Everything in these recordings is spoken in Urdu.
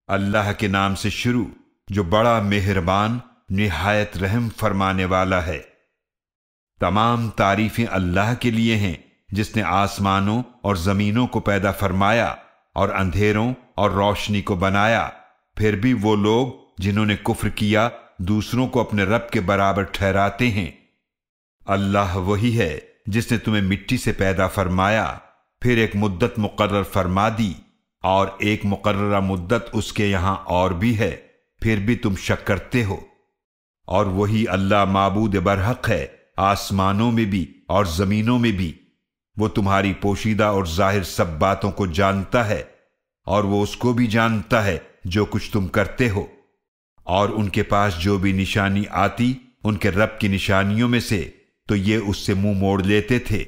اللہ کے نام سے شروع جو بڑا مہربان نہایت رحم فرمانے والا ہے۔ تمام تعریفیں اللہ کے لیے ہیں جس نے آسمانوں اور زمینوں کو پیدا فرمایا اور اندھیروں اور روشنی کو بنایا۔ پھر بھی وہ لوگ جنہوں نے کفر کیا دوسروں کو اپنے رب کے برابر ٹھہراتے ہیں۔ اللہ وہی ہے جس نے تمہیں مٹی سے پیدا فرمایا، پھر ایک مدت مقرر فرما دی اور ایک مقررہ مدت اس کے یہاں اور بھی ہے، پھر بھی تم شک کرتے ہو۔ اور وہی اللہ معبود برحق ہے آسمانوں میں بھی اور زمینوں میں بھی۔ وہ تمہاری پوشیدہ اور ظاہر سب باتوں کو جانتا ہے، اور وہ اس کو بھی جانتا ہے جو کچھ تم کرتے ہو۔ اور ان کے پاس جو بھی نشانی آتی ان کے رب کی نشانیوں میں سے تو یہ اس سے منہ موڑ لیتے تھے۔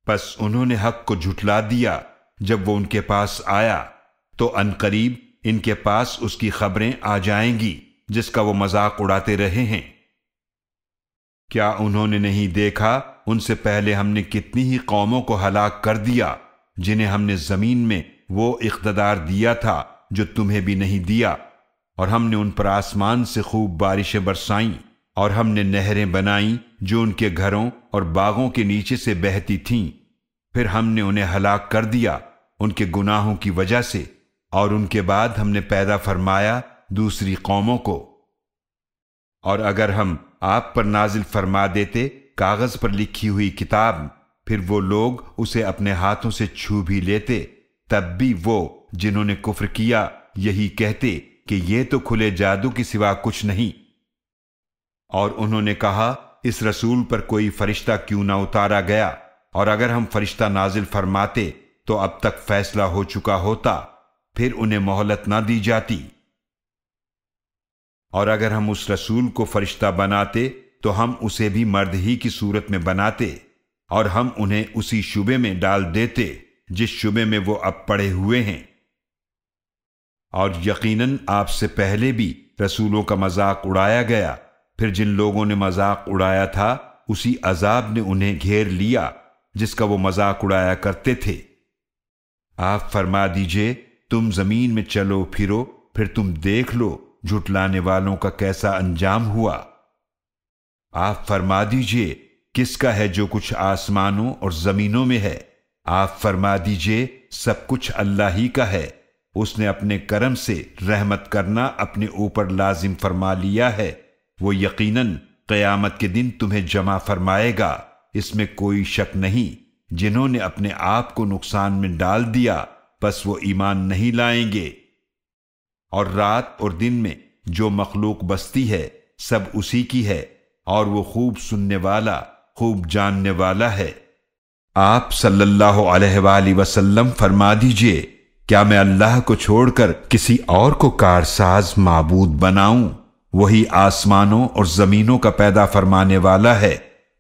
پس انہوں نے حق کو جھٹلا دیا جب وہ ان کے پاس آیا، تو عنقریب ان کے پاس اس کی خبریں آ جائیں گی جس کا وہ مذاق اڑاتے رہے ہیں۔ کیا انہوں نے نہیں دیکھا ان سے پہلے ہم نے کتنی ہی قوموں کو ہلاک کر دیا جنہیں ہم نے زمین میں وہ اقتدار دیا تھا جو تمہیں بھی نہیں دیا، اور ہم نے ان پر آسمان سے خوب بارشیں برسائیں، اور ہم نے نہریں بنائیں جو ان کے گھروں اور باغوں کے نیچے سے بہتی تھیں۔ پھر ہم نے انہیں ہلاک کر دیا ان کے گناہوں کی وجہ سے، اور ان کے بعد ہم نے پیدا فرمایا دوسری قوموں کو۔ اور اگر ہم آپ پر نازل فرما دیتے کاغذ پر لکھی ہوئی کتاب، پھر وہ لوگ اسے اپنے ہاتھوں سے چھو بھی لیتے، تب بھی وہ جنہوں نے کفر کیا یہی کہتے کہ یہ تو کھلے جادو کے سوا کچھ نہیں۔ اور انہوں نے کہا اس رسول پر کوئی فرشتہ کیوں نہ اتارا گیا، اور اگر ہم فرشتہ نازل فرماتے تو اب تک فیصلہ ہو چکا ہوتا، پھر انہیں مہلت نہ دی جاتی۔ اور اگر ہم اس رسول کو فرشتہ بناتے تو ہم اسے بھی مرد ہی کی صورت میں بناتے، اور ہم انہیں اسی شبے میں ڈال دیتے جس شبے میں وہ اب پڑے ہوئے ہیں۔ اور یقیناً آپ سے پہلے بھی رسولوں کا مذاق اڑایا گیا، پھر جن لوگوں نے مذاق اڑایا تھا اسی عذاب نے انہیں گھیر لیا جس کا وہ مذاق اڑایا کرتے تھے۔ آپ فرما دیجئے تم زمین میں چلو پھرو، پھر تم دیکھ لو جھٹلانے والوں کا کیسا انجام ہوا۔ آپ فرما دیجئے کس کا ہے جو کچھ آسمانوں اور زمینوں میں ہے۔ آپ فرما دیجئے سب کچھ اللہ ہی کا ہے، اس نے اپنے کرم سے رحمت کرنا اپنے اوپر لازم فرما لیا ہے۔ وہ یقیناً قیامت کے دن تمہیں جمع فرمائے گا، اس میں کوئی شک نہیں۔ جنہوں نے اپنے آپ کو نقصان میں ڈال دیا بس وہ ایمان نہیں لائیں گے۔ اور رات اور دن میں جو مخلوق بستی ہے سب اسی کی ہے، اور وہ خوب سننے والا خوب جاننے والا ہے۔ آپ صلی اللہ علیہ وآلہ وسلم فرما دیجئے کیا میں اللہ کو چھوڑ کر کسی اور کو کارساز معبود بناؤں؟ وہی آسمانوں اور زمینوں کا پیدا فرمانے والا ہے،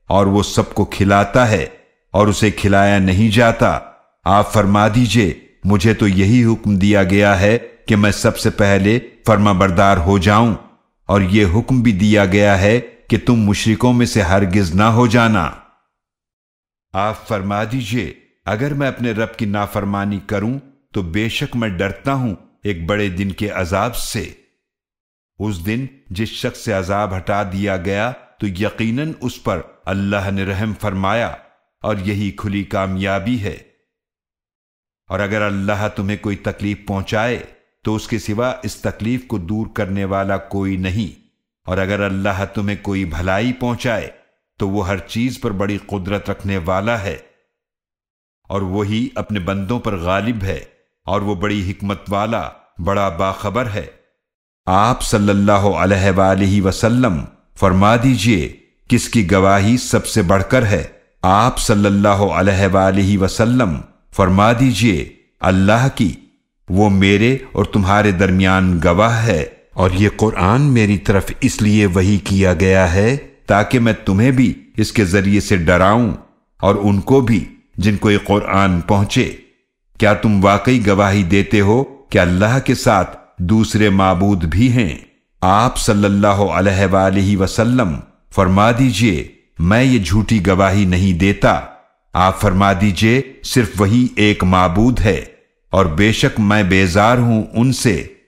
اور وہ سب کو کھلاتا ہے اور اسے کھلایا نہیں جاتا۔ آپ فرما دیجئے مجھے تو یہی حکم دیا گیا ہے کہ میں سب سے پہلے فرما بردار ہو جاؤں، اور یہ حکم بھی دیا گیا ہے کہ تم مشرکوں میں سے ہرگز نہ ہو جانا۔ آپ فرما دیجئے اگر میں اپنے رب کی نافرمانی کروں تو بے شک میں ڈرتا ہوں ایک بڑے دن کے عذاب سے۔ اس دن جس شخص سے عذاب ہٹا دیا گیا تو یقیناً اس پر اللہ نے رحم فرمایا، اور یہی کھلی کامیابی ہے۔ اور اگر اللہ تمہیں کوئی تکلیف پہنچائے تو اس کے سوا اس تکلیف کو دور کرنے والا کوئی نہیں، اور اگر اللہ تمہیں کوئی بھلائی پہنچائے تو وہ ہر چیز پر بڑی قدرت رکھنے والا ہے، اور وہی اپنے بندوں پر غالب ہے، اور وہ بڑی حکمت والا بڑا باخبر ہے۔ آپ صلی اللہ علیہ وآلہ وسلم فرما دیجئے کس کی گواہی سب سے بڑھ کر ہے؟ آپ صلی اللہ علیہ وآلہ وسلم فرما دیجئے اللہ کی، وہ میرے اور تمہارے درمیان گواہ ہے، اور یہ قرآن میری طرف اس لیے وحی کیا گیا ہے تاکہ میں تمہیں بھی اس کے ذریعے سے ڈراؤں اور ان کو بھی جن کو یہ قرآن پہنچے۔ کیا تم واقعی گواہی دیتے ہو کہ اللہ کے ساتھ دوسرے معبود بھی ہیں؟ آپ صلی اللہ علیہ وآلہ وسلم فرما دیجئے میں یہ جھوٹی گواہی نہیں دیتا۔ آپ فرما دیجئے صرف وہی ایک معبود ہے، اور بے شک میں بیزار ہوں ان سے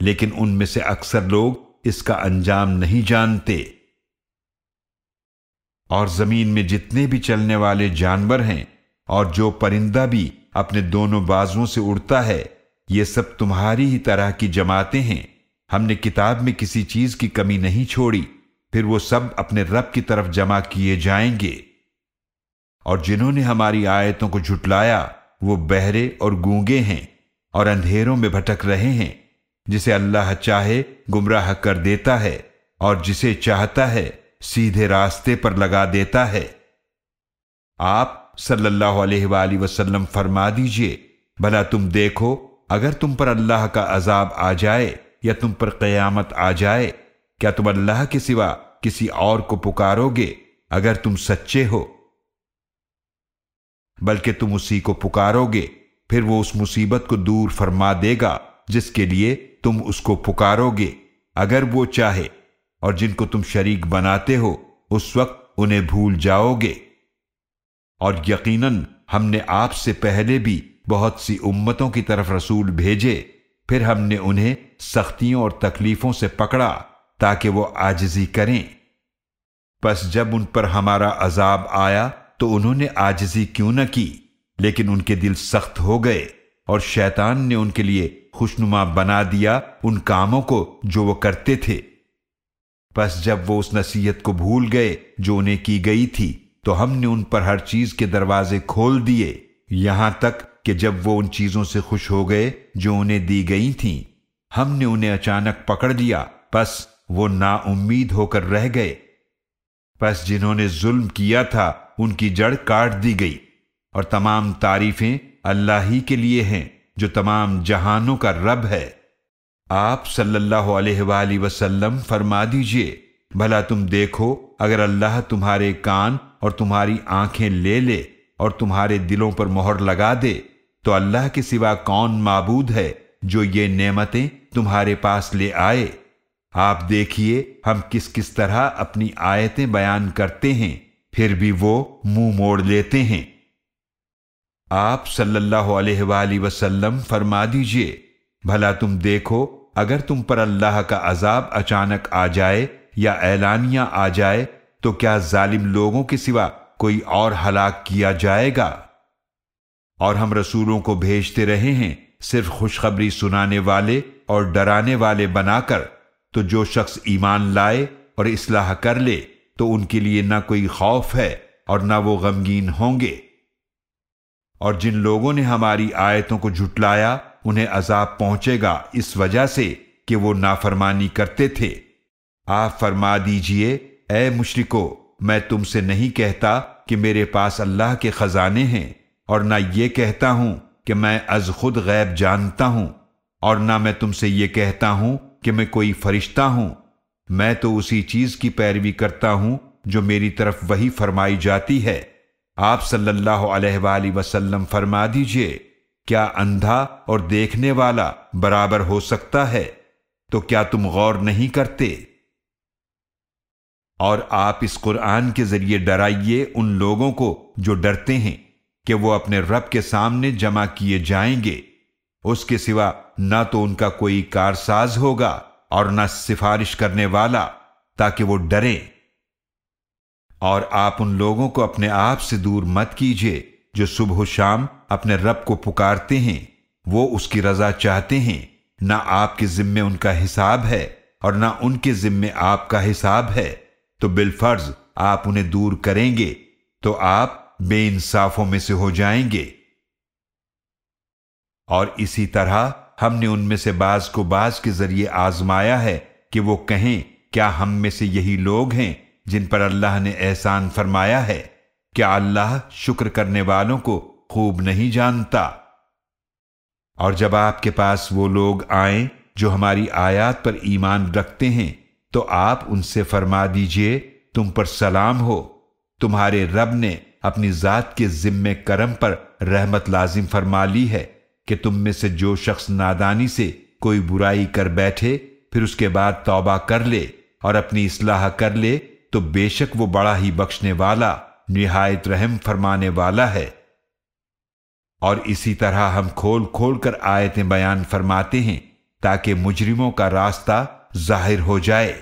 لیکن ان میں سے اکثر لوگ اس کا انجام نہیں جانتے۔ اور زمین میں جتنے بھی چلنے والے جانور ہیں اور جو پرندہ بھی اپنے دونوں بازوؤں سے اڑتا ہے، یہ سب تمہاری ہی طرح کی جماعتیں ہیں۔ ہم نے کتاب میں کسی چیز کی کمی نہیں چھوڑی، پھر وہ سب اپنے رب کی طرف جمع کیے جائیں گے۔ اور جنہوں نے ہماری آیتوں کو جھٹلایا وہ بہرے اور گونگے ہیں اور اندھیروں میں بھٹک رہے ہیں۔ جسے اللہ چاہے گمراہ کر دیتا ہے اور جسے چاہتا ہے سیدھے راستے پر لگا دیتا ہے۔ آپ صلی اللہ علیہ وآلہ وسلم فرما دیجئے، بھلا تم دیکھو اگر تم پر اللہ کا عذاب آ جائے یا تم پر قیامت آ جائے، کیا تم اللہ کے سوا کسی اور کو پکارو گے اگر تم سچے ہو؟ بلکہ تم اسی کو پکارو گے، پھر وہ اس مصیبت کو دور فرما دے گا جس کے لیے تم اس کو پکارو گے، اگر وہ چاہے، اور جن کو تم شریک بناتے ہو اس وقت انہیں بھول جاؤ گے۔ اور یقیناً ہم نے آپ سے پہلے بھی بہت سی امتوں کی طرف رسول بھیجے، پھر ہم نے انہیں سختیوں اور تکلیفوں سے پکڑا تاکہ وہ عاجزی کریں۔ پس جب ان پر ہمارا عذاب آیا تو انہوں نے عاجزی کیوں نہ کی، لیکن ان کے دل سخت ہو گئے، اور شیطان نے ان کے لیے خوشنما بنا دیا ان کاموں کو جو وہ کرتے تھے۔ پس جب وہ اس نصیحت کو بھول گئے جو انہیں کی گئی تھی تو ہم نے ان پر ہر چیز کے دروازے کھول دیے، یہاں تک کہ جب وہ ان چیزوں سے خوش ہو گئے جو انہیں دی گئی تھیں، ہم نے انہیں اچانک پکڑ لیا، پس وہ نا امید ہو کر رہ گئے۔ پس جنہوں نے ظلم کیا تھا ان کی جڑ کاٹ دی گئی، اور تمام تعریفیں اللہ ہی کے لیے ہیں جو تمام جہانوں کا رب ہے۔ آپ صلی اللہ علیہ وآلہ وسلم فرما دیجئے، بھلا تم دیکھو اگر اللہ تمہارے کان اور تمہاری آنکھیں لے لے اور تمہارے دلوں پر مہر لگا دے تو اللہ کے سوا کون معبود ہے جو یہ نعمتیں تمہارے پاس لے آئے؟ آپ دیکھیے ہم کس کس طرح اپنی آیتیں بیان کرتے ہیں، پھر بھی وہ منہ موڑ لیتے ہیں۔ آپ صلی اللہ علیہ وآلہ وسلم فرما دیجئے، بھلا تم دیکھو اگر تم پر اللہ کا عذاب اچانک آ جائے یا اعلانیہ آ جائے تو کیا ظالم لوگوں کے سوا کوئی اور ہلاک کیا جائے گا؟ اور ہم رسولوں کو بھیجتے رہے ہیں صرف خوشخبری سنانے والے اور ڈرانے والے بنا کر، تو جو شخص ایمان لائے اور اصلاح کر لے تو ان کے لیے نہ کوئی خوف ہے اور نہ وہ غمگین ہوں گے۔ اور جن لوگوں نے ہماری آیتوں کو جھٹلایا انہیں عذاب پہنچے گا اس وجہ سے کہ وہ نافرمانی کرتے تھے۔ آپ فرما دیجئے، اے مشرکو، میں تم سے نہیں کہتا کہ میرے پاس اللہ کے خزانے ہیں، اور نہ یہ کہتا ہوں کہ میں از خود غیب جانتا ہوں، اور نہ میں تم سے یہ کہتا ہوں کہ میں کوئی فرشتہ ہوں۔ میں تو اسی چیز کی پیروی کرتا ہوں جو میری طرف وحی فرمائی جاتی ہے۔ آپ صلی اللہ علیہ وآلہ وسلم فرما دیجئے، کیا اندھا اور دیکھنے والا برابر ہو سکتا ہے؟ تو کیا تم غور نہیں کرتے؟ اور آپ اس قرآن کے ذریعے ڈرائیے ان لوگوں کو جو ڈرتے ہیں کہ وہ اپنے رب کے سامنے جمع کیے جائیں گے، اس کے سوا نہ تو ان کا کوئی کارساز ہوگا اور نہ سفارش کرنے والا، تاکہ وہ ڈریں۔ اور آپ ان لوگوں کو اپنے آپ سے دور مت کیجیے جو صبح و شام اپنے رب کو پکارتے ہیں، وہ اس کی رضا چاہتے ہیں، نہ آپ کے ذمے ان کا حساب ہے اور نہ ان کے ذمے آپ کا حساب ہے، تو بالفرض آپ انہیں دور کریں گے تو آپ بے انصافوں میں سے ہو جائیں گے۔ اور اسی طرح ہم نے ان میں سے بعض کو بعض کے ذریعے آزمایا ہے کہ وہ کہیں کیا ہم میں سے یہی لوگ ہیں جن پر اللہ نے احسان فرمایا ہے؟ کیا اللہ شکر کرنے والوں کو خوب نہیں جانتا؟ اور جب آپ کے پاس وہ لوگ آئیں جو ہماری آیات پر ایمان رکھتے ہیں تو آپ ان سے فرما دیجئے، تم پر سلام ہو، تمہارے رب نے اپنی ذات کے ذمے کرم پر رحمت لازم فرما لی ہے کہ تم میں سے جو شخص نادانی سے کوئی برائی کر بیٹھے پھر اس کے بعد توبہ کر لے اور اپنی اصلاح کر لے تو بے شک وہ بڑا ہی بخشنے والا نہایت رحم فرمانے والا ہے۔ اور اسی طرح ہم کھول کھول کر آیتیں بیان فرماتے ہیں تاکہ مجرموں کا راستہ ظاہر ہو جائے۔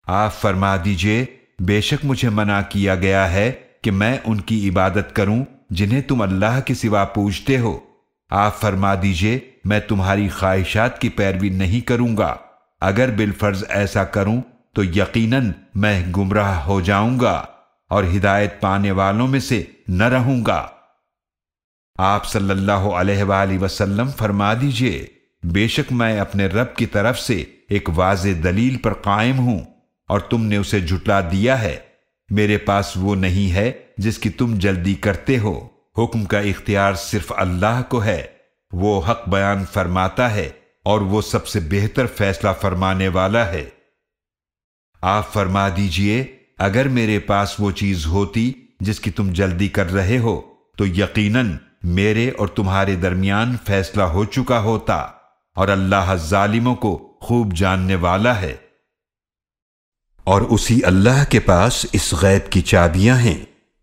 آپ فرما دیجئے بے شک مجھے منع کیا گیا ہے کہ میں ان کی عبادت کروں جنہیں تم اللہ کے سوا پوجتے ہو۔ آپ فرما دیجئے میں تمہاری خواہشات کی پیروی نہیں کروں گا، اگر بالفرض ایسا کروں تو یقیناً میں گمراہ ہو جاؤں گا اور ہدایت پانے والوں میں سے نہ رہوں گا۔ آپ صلی اللہ علیہ وآلہ وسلم فرما دیجئے بے شک میں اپنے رب کی طرف سے ایک واضح دلیل پر قائم ہوں اور تم نے اسے جھٹلا دیا ہے۔ میرے پاس وہ نہیں ہے جس کی تم جلدی کرتے ہو، حکم کا اختیار صرف اللہ کو ہے، وہ حق بیان فرماتا ہے اور وہ سب سے بہتر فیصلہ فرمانے والا ہے۔ آپ فرما دیجئے اگر میرے پاس وہ چیز ہوتی جس کی تم جلدی کر رہے ہو تو یقیناً میرے اور تمہارے درمیان فیصلہ ہو چکا ہوتا، اور اللہ ظالموں کو خوب جاننے والا ہے۔ اور اسی اللہ کے پاس اس غیب کی چابیاں ہیں،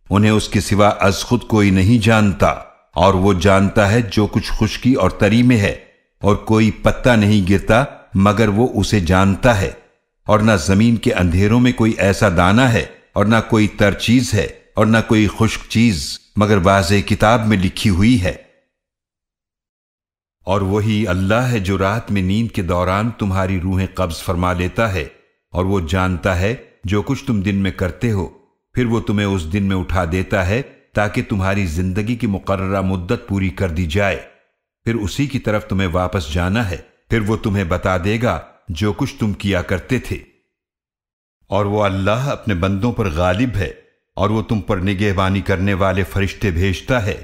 انہیں اس کے سوا از خود کوئی نہیں جانتا، اور وہ جانتا ہے جو کچھ خشکی اور تری میں ہے، اور کوئی پتا نہیں گرتا مگر وہ اسے جانتا ہے، اور نہ زمین کے اندھیروں میں کوئی ایسا دانہ ہے اور نہ کوئی تر چیز ہے اور نہ کوئی خشک چیز مگر واضح کتاب میں لکھی ہوئی ہے۔ اور وہی اللہ ہے جو رات میں نیند کے دوران تمہاری روحیں قبض فرما لیتا ہے، اور وہ جانتا ہے جو کچھ تم دن میں کرتے ہو، پھر وہ تمہیں اس دن میں اٹھا دیتا ہے تاکہ تمہاری زندگی کی مقررہ مدت پوری کر دی جائے، پھر اسی کی طرف تمہیں واپس جانا ہے، پھر وہ تمہیں بتا دے گا جو کچھ تم کیا کرتے تھے۔ اور وہ اللہ اپنے بندوں پر غالب ہے، اور وہ تم پر نگہبانی کرنے والے فرشتے بھیجتا ہے،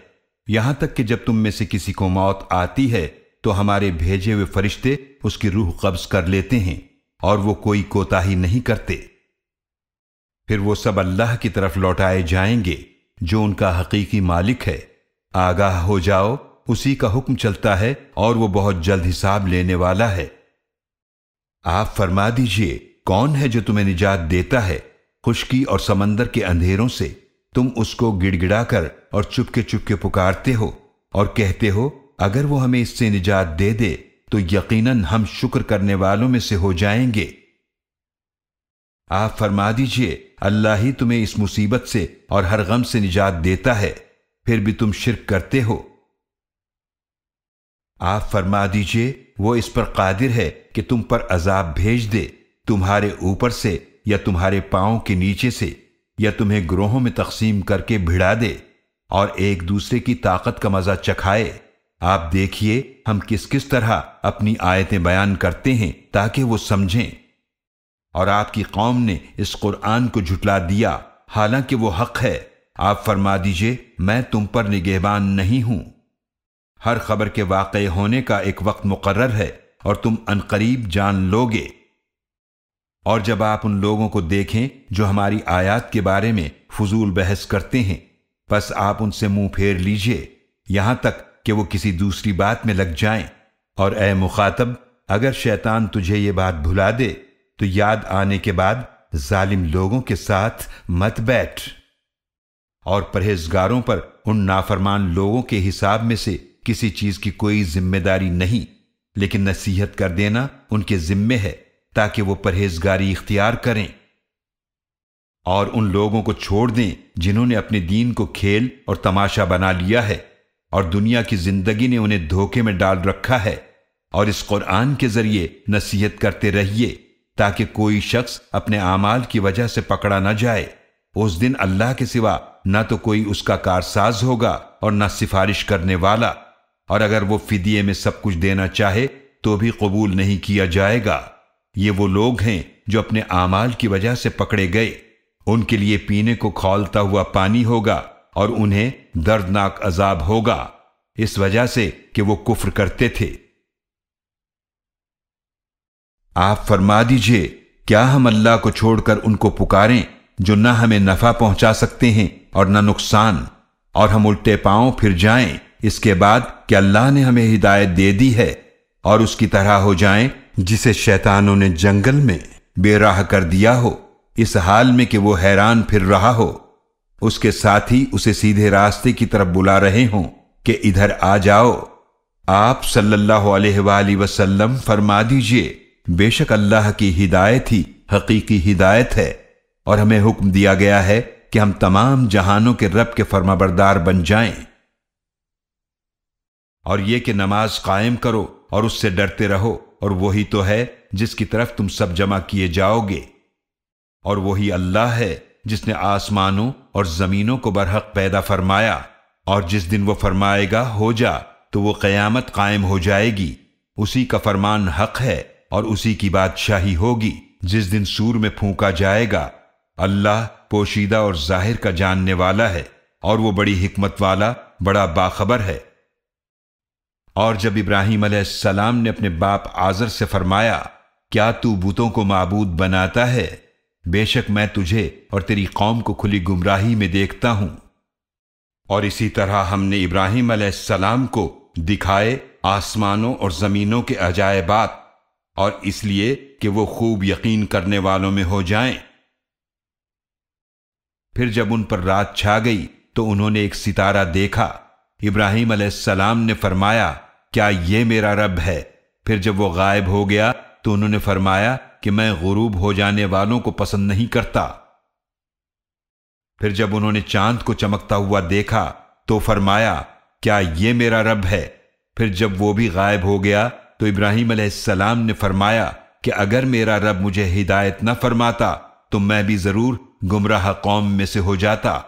یہاں تک کہ جب تم میں سے کسی کو موت آتی ہے تو ہمارے بھیجے ہوئے فرشتے اس کی روح قبض کر لیتے ہیں، اور وہ کوئی کوتاہی نہیں کرتے۔ پھر وہ سب اللہ کی طرف لوٹائے جائیں گے جو ان کا حقیقی مالک ہے۔ آگاہ ہو جاؤ، اسی کا حکم چلتا ہے اور وہ بہت جلد حساب لینے والا ہے۔ آپ فرما دیجئے کون ہے جو تمہیں نجات دیتا ہے خشکی اور سمندر کے اندھیروں سے؟ تم اس کو گڑ گڑا کر اور چپکے چپکے پکارتے ہو اور کہتے ہو اگر وہ ہمیں اس سے نجات دے دے تو یقیناً ہم شکر کرنے والوں میں سے ہو جائیں گے۔ آپ فرما دیجئے اللہ ہی تمہیں اس مصیبت سے اور ہر غم سے نجات دیتا ہے، پھر بھی تم شرک کرتے ہو۔ آپ فرما دیجئے وہ اس پر قادر ہے کہ تم پر عذاب بھیج دے، تمہارے اوپر سے یا تمہارے پاؤں کے نیچے سے، یا تمہیں گروہوں میں تقسیم کر کے بھڑا دے اور ایک دوسرے کی طاقت کا مزہ چکھائے۔ آپ دیکھیے ہم کس کس طرح اپنی آیتیں بیان کرتے ہیں تاکہ وہ سمجھیں۔ اور آپ کی قوم نے اس قرآن کو جھٹلا دیا حالانکہ وہ حق ہے۔ آپ فرما دیجئے میں تم پر نگہبان نہیں ہوں، ہر خبر کے واقع ہونے کا ایک وقت مقرر ہے اور تم عنقریب جان لوگے۔ اور جب آپ ان لوگوں کو دیکھیں جو ہماری آیات کے بارے میں فضول بحث کرتے ہیں، پس آپ ان سے منہ پھیر لیجئے یہاں تک کہ وہ کسی دوسری بات میں لگ جائیں۔ اور اے مخاطب اگر شیطان تجھے یہ بات بھلا دے تو یاد آنے کے بعد ظالم لوگوں کے ساتھ مت بیٹھ، اور پرہیزگاروں پر ان نافرمان لوگوں کے حساب میں سے کسی چیز کی کوئی ذمہ داری نہیں، لیکن نصیحت کر دینا ان کے ذمے ہے تاکہ وہ پرہیزگاری اختیار کریں۔ اور ان لوگوں کو چھوڑ دیں جنہوں نے اپنے دین کو کھیل اور تماشا بنا لیا ہے، اور دنیا کی زندگی نے انہیں دھوکے میں ڈال رکھا ہے، اور اس قرآن کے ذریعے نصیحت کرتے رہیے تاکہ کوئی شخص اپنے اعمال کی وجہ سے پکڑا نہ جائے۔ اس دن اللہ کے سوا نہ تو کوئی اس کا کارساز ہوگا اور نہ سفارش کرنے والا، اور اگر وہ فدیے میں سب کچھ دینا چاہے تو بھی قبول نہیں کیا جائے گا۔ یہ وہ لوگ ہیں جو اپنے اعمال کی وجہ سے پکڑے گئے، ان کے لیے پینے کو کھولتا ہوا پانی ہوگا اور انہیں دردناک عذاب ہوگا، اس وجہ سے کہ وہ کفر کرتے تھے۔ آپ فرما دیجئے کیا ہم اللہ کو چھوڑ کر ان کو پکاریں جو نہ ہمیں نفع پہنچا سکتے ہیں اور نہ نقصان، اور ہم الٹے پاؤں پھر جائیں اس کے بعد کہ اللہ نے ہمیں ہدایت دے دی ہے، اور اس کی طرح ہو جائیں جسے شیطانوں نے جنگل میں بے راہ کر دیا ہو، اس حال میں کہ وہ حیران پھر رہا ہو، اس کے ساتھ ہی اسے سیدھے راستے کی طرف بلا رہے ہوں کہ ادھر آ جاؤ۔ آپ صلی اللہ علیہ وآلہ وسلم فرما دیجئے، بے شک اللہ کی ہدایت ہی حقیقی ہدایت ہے، اور ہمیں حکم دیا گیا ہے کہ ہم تمام جہانوں کے رب کے فرمانبردار بن جائیں، اور یہ کہ نماز قائم کرو اور اس سے ڈرتے رہو، اور وہی تو ہے جس کی طرف تم سب جمع کیے جاؤ گے، اور وہی اللہ ہے جس نے آسمانوں اور زمینوں کو برحق پیدا فرمایا، اور جس دن وہ فرمائے گا ہو جا تو وہ قیامت قائم ہو جائے گی، اسی کا فرمان حق ہے اور اسی کی بادشاہی ہوگی جس دن سور میں پھونکا جائے گا۔ اللہ پوشیدہ اور ظاہر کا جاننے والا ہے، اور وہ بڑی حکمت والا بڑا باخبر ہے۔ اور جب ابراہیم علیہ السلام نے اپنے باپ آزر سے فرمایا، کیا تو بتوں کو معبود بناتا ہے؟ بے شک میں تجھے اور تیری قوم کو کھلی گمراہی میں دیکھتا ہوں۔ اور اسی طرح ہم نے ابراہیم علیہ السلام کو دکھائے آسمانوں اور زمینوں کے عجائبات، اور اس لیے کہ وہ خوب یقین کرنے والوں میں ہو جائیں۔ پھر جب ان پر رات چھا گئی تو انہوں نے ایک ستارہ دیکھا۔ ابراہیم علیہ السلام نے فرمایا، کیا یہ میرا رب ہے؟ پھر جب وہ غائب ہو گیا تو انہوں نے فرمایا کہ میں غروب ہو جانے والوں کو پسند نہیں کرتا۔ پھر جب انہوں نے چاند کو چمکتا ہوا دیکھا تو فرمایا، کیا یہ میرا رب ہے؟ پھر جب وہ بھی غائب ہو گیا تو ابراہیم علیہ السلام نے فرمایا کہ اگر میرا رب مجھے ہدایت نہ فرماتا تو میں بھی ضرور گمراہ قوم میں سے ہو جاتا۔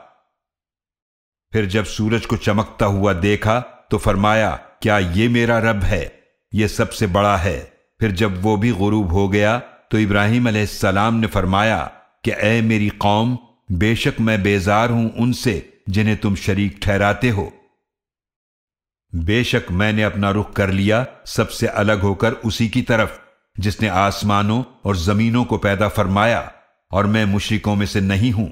پھر جب سورج کو چمکتا ہوا دیکھا تو فرمایا، کیا یہ میرا رب ہے؟ یہ سب سے بڑا ہے۔ پھر جب وہ بھی غروب ہو گیا تو ابراہیم علیہ السلام نے فرمایا کہ اے میری قوم، بے شک میں بیزار ہوں ان سے جنہیں تم شریک ٹھہراتے ہو۔ بے شک میں نے اپنا رخ کر لیا سب سے الگ ہو کر اسی کی طرف جس نے آسمانوں اور زمینوں کو پیدا فرمایا، اور میں مشرکوں میں سے نہیں ہوں۔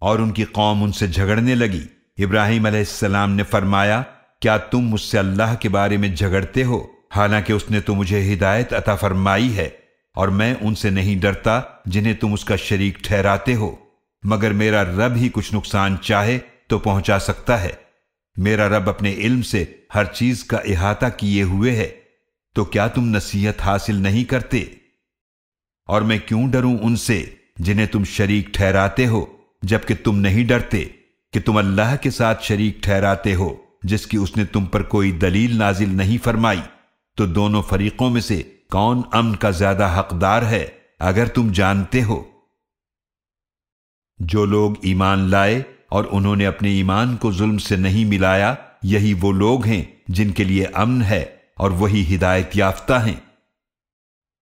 اور ان کی قوم ان سے جھگڑنے لگی۔ ابراہیم علیہ السلام نے فرمایا، کیا تم مجھ سے اللہ کے بارے میں جھگڑتے ہو، حالانکہ اس نے تو مجھے ہدایت عطا فرمائی ہے، اور میں ان سے نہیں ڈرتا جنہیں تم اس کا شریک ٹھہراتے ہو، مگر میرا رب ہی کچھ نقصان چاہے تو پہنچا سکتا ہے۔ میرا رب اپنے علم سے ہر چیز کا احاطہ کیے ہوئے ہے، تو کیا تم نصیحت حاصل نہیں کرتے؟ اور میں کیوں ڈروں ان سے جنہیں تم شریک ٹھہراتے ہو، جبکہ تم نہیں ڈرتے کہ تم اللہ کے ساتھ شریک ٹھہراتے ہو جس کی اس نے تم پر کوئی دلیل نازل نہیں فرمائی؟ تو دونوں فریقوں میں سے کون امن کا زیادہ حقدار ہے اگر تم جانتے ہو؟ جو لوگ ایمان لائے اور انہوں نے اپنے ایمان کو ظلم سے نہیں ملایا، یہی وہ لوگ ہیں جن کے لیے امن ہے، اور وہی ہدایت یافتہ ہیں۔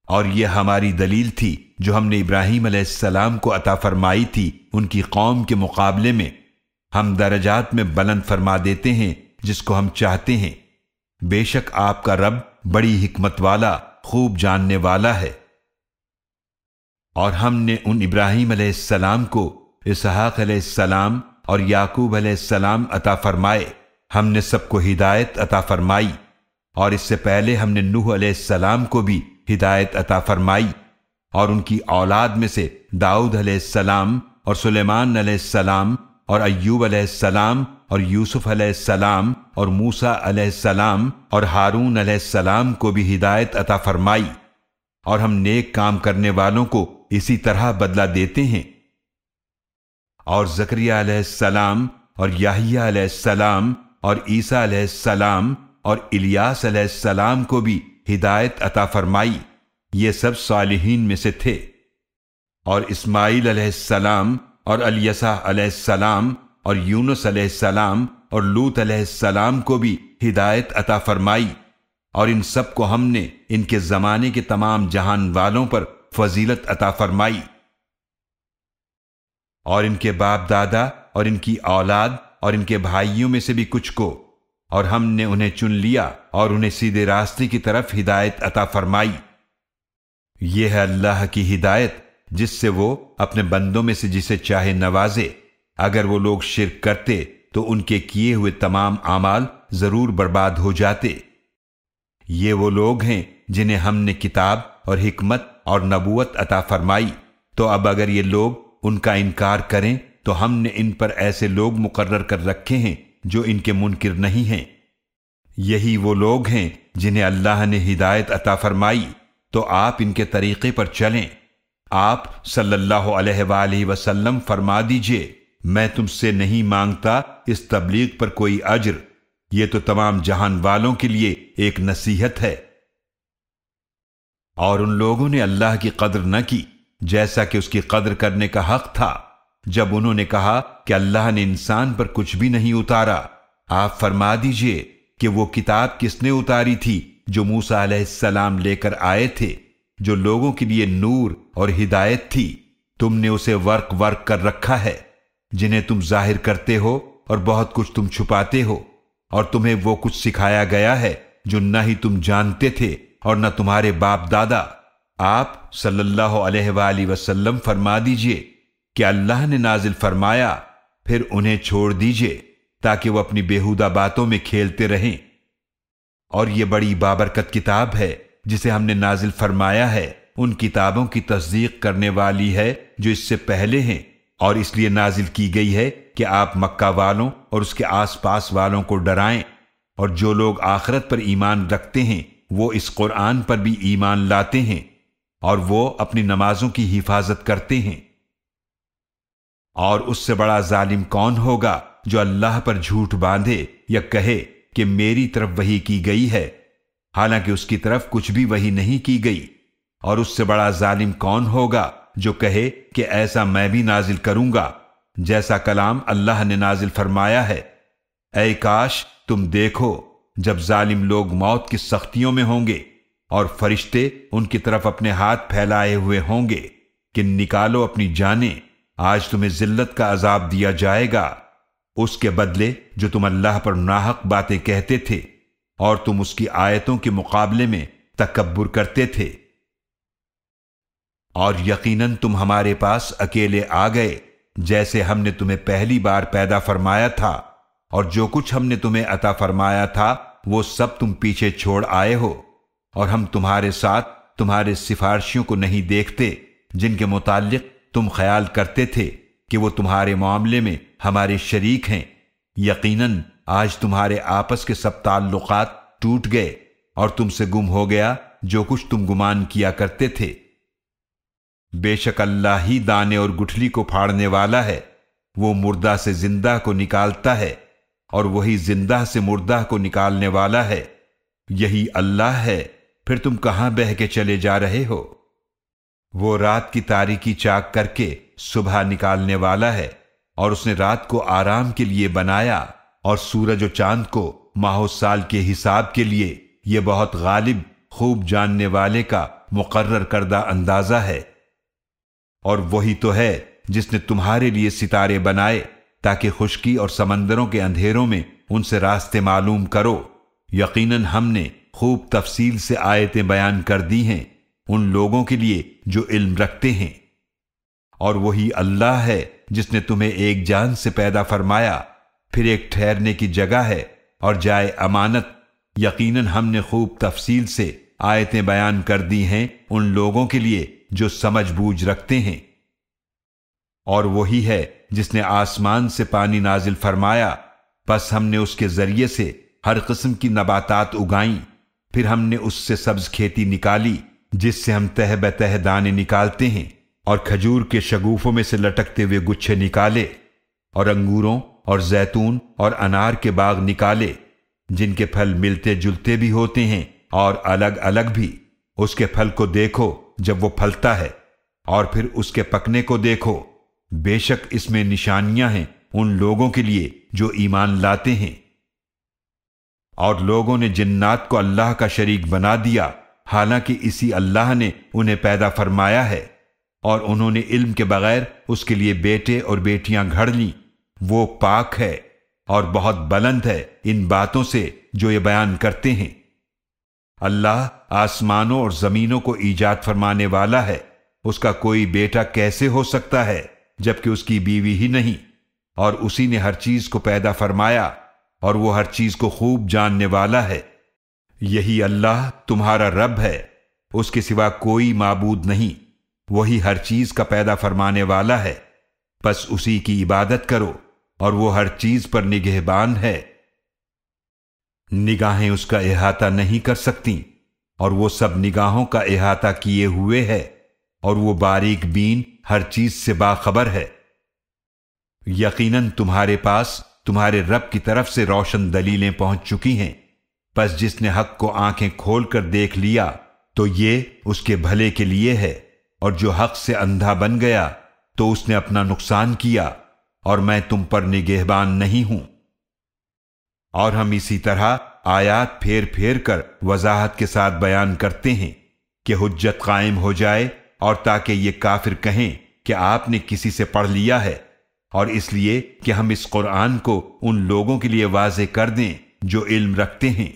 اور یہ ہماری دلیل تھی جو ہم نے ابراہیم علیہ السلام کو عطا فرمائی تھی ان کی قوم کے مقابلے میں۔ ہم درجات میں بلند فرما دیتے ہیں جس کو ہم چاہتے ہیں، بے شک آپ کا رب بڑی حکمت والا خوب جاننے والا ہے۔ اور ہم نے ان ابراہیم علیہ السلام کو اسحاق علیہ السلام اور یعقوب علیہ السلام عطا فرمائے۔ ہم نے سب کو ہدایت عطا فرمائی، اور اس سے پہلے ہم نے نوح علیہ السلام کو بھی ہدایت عطا فرمائی، اور ان کی اولاد میں سے داؤد علیہ السلام اور سلیمان علیہ السلام اور ایوب علیہ السلام اور یوسف علیہ السلام اور موسیٰ علیہ السلام اور ہارون علیہ السلام کو بھی ہدایت عطا فرمائی، اور ہم نیک کام کرنے والوں کو اسی طرح بدلہ دیتے ہیں۔ اور زکریا علیہ السلام اور یحییٰ علیہ السلام اور عیسیٰ علیہ السلام اور الیاس علیہ السلام کو بھی ہدایت عطا فرمائی، یہ سب صالحین میں سے تھے۔ اور اسماعیل علیہ السلام اور الیسع علیہ السلام اور یونس علیہ السلام اور لوط علیہ السلام کو بھی ہدایت عطا فرمائی، اور ان سب کو ہم نے ان کے زمانے کے تمام جہان والوں پر فضیلت عطا فرمائی۔ اور ان کے باپ دادا اور ان کی اولاد اور ان کے بھائیوں میں سے بھی کچھ کو، اور ہم نے انہیں چن لیا اور انہیں سیدھے راستے کی طرف ہدایت عطا فرمائی۔ یہ ہے اللہ کی ہدایت جس سے وہ اپنے بندوں میں سے جسے چاہے نوازے۔ اگر وہ لوگ شرک کرتے تو ان کے کیے ہوئے تمام اعمال ضرور برباد ہو جاتے۔ یہ وہ لوگ ہیں جنہیں ہم نے کتاب اور حکمت اور نبوت عطا فرمائی، تو اب اگر یہ لوگ ان کا انکار کریں تو ہم نے ان پر ایسے لوگ مقرر کر رکھے ہیں جو ان کے منکر نہیں ہیں۔ یہی وہ لوگ ہیں جنہیں اللہ نے ہدایت عطا فرمائی، تو آپ ان کے طریقے پر چلیں۔ آپ صلی اللہ علیہ وآلہ وسلم فرما دیجئے، میں تم سے نہیں مانگتا اس تبلیغ پر کوئی اجر، یہ تو تمام جہان والوں کے لیے ایک نصیحت ہے۔ اور ان لوگوں نے اللہ کی قدر نہ کی جیسا کہ اس کی قدر کرنے کا حق تھا، جب انہوں نے کہا کہ اللہ نے انسان پر کچھ بھی نہیں اتارا۔ آپ فرما دیجئے کہ وہ کتاب کس نے اتاری تھی جو موسیٰ علیہ السلام لے کر آئے تھے، جو لوگوں کے لیے نور اور ہدایت تھی۔ تم نے اسے ورق ورق کر رکھا ہے، جنہیں تم ظاہر کرتے ہو اور بہت کچھ تم چھپاتے ہو، اور تمہیں وہ کچھ سکھایا گیا ہے جو نہ ہی تم جانتے تھے اور نہ تمہارے باپ دادا۔ آپ صلی اللہ علیہ وآلہ وسلم فرما دیجئے کہ اللہ نے نازل فرمایا، پھر انہیں چھوڑ دیجئے تاکہ وہ اپنی بیہودہ باتوں میں کھیلتے رہیں۔ اور یہ بڑی بابرکت کتاب ہے جسے ہم نے نازل فرمایا ہے، ان کتابوں کی تصدیق کرنے والی ہے جو اس سے پہلے ہیں، اور اس لیے نازل کی گئی ہے کہ آپ مکہ والوں اور اس کے آس پاس والوں کو ڈرائیں، اور جو لوگ آخرت پر ایمان رکھتے ہیں وہ اس قرآن پر بھی ایمان لاتے ہیں، اور وہ اپنی نمازوں کی حفاظت کرتے ہیں۔ اور اس سے بڑا ظالم کون ہوگا جو اللہ پر جھوٹ باندھے یا کہے کہ میری طرف وحی کی گئی ہے، حالانکہ اس کی طرف کچھ بھی وحی نہیں کی گئی۔ اور اس سے بڑا ظالم کون ہوگا جو کہے کہ ایسا میں بھی نازل کروں گا جیسا کلام اللہ نے نازل فرمایا ہے۔ اے کاش تم دیکھو جب ظالم لوگ موت کی سختیوں میں ہوں گے اور فرشتے ان کی طرف اپنے ہاتھ پھیلائے ہوئے ہوں گے کہ نکالو اپنی جانیں، آج تمہیں ذلت کا عذاب دیا جائے گا، اس کے بدلے جو تم اللہ پر ناحق باتیں کہتے تھے اور تم اس کی آیتوں کے مقابلے میں تکبر کرتے تھے۔ اور یقیناً تم ہمارے پاس اکیلے آ گئے جیسے ہم نے تمہیں پہلی بار پیدا فرمایا تھا، اور جو کچھ ہم نے تمہیں عطا فرمایا تھا وہ سب تم پیچھے چھوڑ آئے ہو، اور ہم تمہارے ساتھ تمہارے سفارشیوں کو نہیں دیکھتے جن کے متعلق تم خیال کرتے تھے کہ وہ تمہارے معاملے میں ہمارے شریک ہیں۔ یقیناً آج تمہارے آپس کے سب تعلقات ٹوٹ گئے اور تم سے گم ہو گیا جو کچھ تم گمان کیا کرتے تھے۔ بے شک اللہ ہی دانے اور گٹھلی کو پھاڑنے والا ہے، وہ مردہ سے زندہ کو نکالتا ہے اور وہی زندہ سے مردہ کو نکالنے والا ہے۔ یہی اللہ ہے، پھر تم کہاں بہہ کے چلے جا رہے ہو؟ وہ رات کی تاریکی چاک کر کے صبح نکالنے والا ہے، اور اس نے رات کو آرام کے لیے بنایا اور سورج و چاند کو ماہ و سال کے حساب کے لیے۔ یہ بہت غالب، خوب جاننے والے کا مقرر کردہ اندازہ ہے۔ اور وہی تو ہے جس نے تمہارے لیے ستارے بنائے تاکہ خشکی اور سمندروں کے اندھیروں میں ان سے راستے معلوم کرو۔ یقیناً ہم نے خوب تفصیل سے آیتیں بیان کر دی ہیں ان لوگوں کے لیے جو علم رکھتے ہیں۔ اور وہی اللہ ہے جس نے تمہیں ایک جان سے پیدا فرمایا، پھر ایک ٹھہرنے کی جگہ ہے اور جائے امانت۔ یقیناً ہم نے خوب تفصیل سے آیتیں بیان کر دی ہیں ان لوگوں کے لیے جو سمجھ بوجھ رکھتے ہیں۔ اور وہی ہے جس نے آسمان سے پانی نازل فرمایا، پس ہم نے اس کے ذریعے سے ہر قسم کی نباتات اگائیں، پھر ہم نے اس سے سبز کھیتی نکالی جس سے ہم تہ بتہ دانے نکالتے ہیں، اور کھجور کے شگوفوں میں سے لٹکتے ہوئے گچھے نکالے، اور انگوروں اور زیتون اور انار کے باغ نکالے جن کے پھل ملتے جلتے بھی ہوتے ہیں اور الگ الگ بھی۔ اس کے پھل کو دیکھو جب وہ پھلتا ہے، اور پھر اس کے پکنے کو دیکھو، بے شک اس میں نشانیاں ہیں ان لوگوں کے لیے جو ایمان لاتے ہیں۔ اور لوگوں نے جنات کو اللہ کا شریک بنا دیا، حالانکہ اسی اللہ نے انہیں پیدا فرمایا ہے، اور انہوں نے علم کے بغیر اس کے لیے بیٹے اور بیٹیاں گھڑ لیں۔ وہ پاک ہے اور بہت بلند ہے ان باتوں سے جو یہ بیان کرتے ہیں۔ اللہ آسمانوں اور زمینوں کو ایجاد فرمانے والا ہے، اس کا کوئی بیٹا کیسے ہو سکتا ہے جبکہ اس کی بیوی ہی نہیں؟ اور اسی نے ہر چیز کو پیدا فرمایا، اور وہ ہر چیز کو خوب جاننے والا ہے۔ یہی اللہ تمہارا رب ہے، اس کے سوا کوئی معبود نہیں، وہی ہر چیز کا پیدا فرمانے والا ہے، پس اسی کی عبادت کرو، اور وہ ہر چیز پر نگہبان ہے۔ نگاہیں اس کا احاطہ نہیں کر سکتی، اور وہ سب نگاہوں کا احاطہ کیے ہوئے ہے، اور وہ باریک بین ہر چیز سے باخبر ہے۔ یقیناً تمہارے پاس تمہارے رب کی طرف سے روشن دلیلیں پہنچ چکی ہیں، پس جس نے حق کو آنکھیں کھول کر دیکھ لیا تو یہ اس کے بھلے کے لیے ہے، اور جو حق سے اندھا بن گیا تو اس نے اپنا نقصان کیا، اور میں تم پر نگہبان نہیں ہوں۔ اور ہم اسی طرح آیات پھیر پھیر کر وضاحت کے ساتھ بیان کرتے ہیں کہ حجت قائم ہو جائے، اور تاکہ یہ کافر کہیں کہ آپ نے کسی سے پڑھ لیا ہے، اور اس لیے کہ ہم اس قرآن کو ان لوگوں کے لیے واضح کر دیں جو علم رکھتے ہیں۔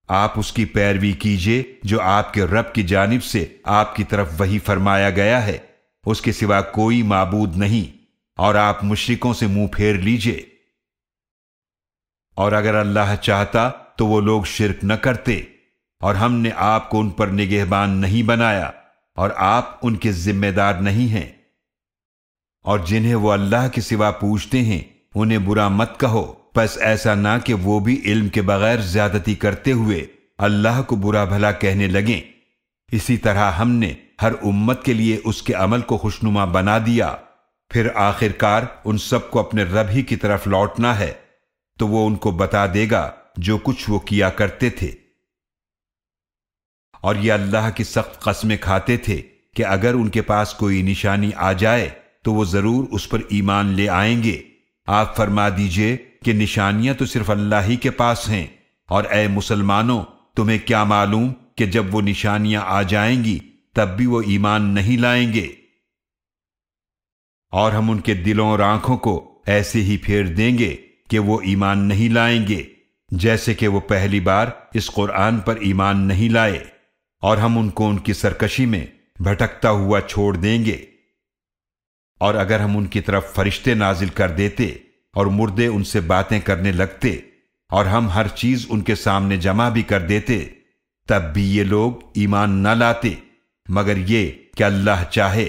آپ اس کی پیروی کیجئے جو آپ کے رب کی جانب سے آپ کی طرف وحی فرمایا گیا ہے، اس کے سوا کوئی معبود نہیں، اور آپ مشرکوں سے منہ پھیر لیجئے۔ اور اگر اللہ چاہتا تو وہ لوگ شرک نہ کرتے، اور ہم نے آپ کو ان پر نگہبان نہیں بنایا، اور آپ ان کے ذمہ دار نہیں ہیں۔ اور جنہیں وہ اللہ کے سوا پوچھتے ہیں انہیں برا مت کہو، پس ایسا نہ کہ وہ بھی علم کے بغیر زیادتی کرتے ہوئے اللہ کو برا بھلا کہنے لگیں۔ اسی طرح ہم نے ہر امت کے لیے اس کے عمل کو خوشنما بنا دیا، پھر آخر کار ان سب کو اپنے رب ہی کی طرف لوٹنا ہے، تو وہ ان کو بتا دے گا جو کچھ وہ کیا کرتے تھے۔ اور یہ اللہ کی سخت قسمیں کھاتے تھے کہ اگر ان کے پاس کوئی نشانی آ جائے تو وہ ضرور اس پر ایمان لے آئیں گے۔ آپ فرما دیجئے کہ نشانیاں تو صرف اللہ ہی کے پاس ہیں، اور اے مسلمانوں تمہیں کیا معلوم کہ جب وہ نشانیاں آ جائیں گی تب بھی وہ ایمان نہیں لائیں گے۔ اور ہم ان کے دلوں اور آنکھوں کو ایسے ہی پھیر دیں گے کہ وہ ایمان نہیں لائیں گے جیسے کہ وہ پہلی بار اس قرآن پر ایمان نہیں لائے، اور ہم ان کو ان کی سرکشی میں بھٹکتا ہوا چھوڑ دیں گے۔ اور اگر ہم ان کی طرف فرشتے نازل کر دیتے اور مردے ان سے باتیں کرنے لگتے، اور ہم ہر چیز ان کے سامنے جمع بھی کر دیتے، تب بھی یہ لوگ ایمان نہ لاتے مگر یہ کہ اللہ چاہے،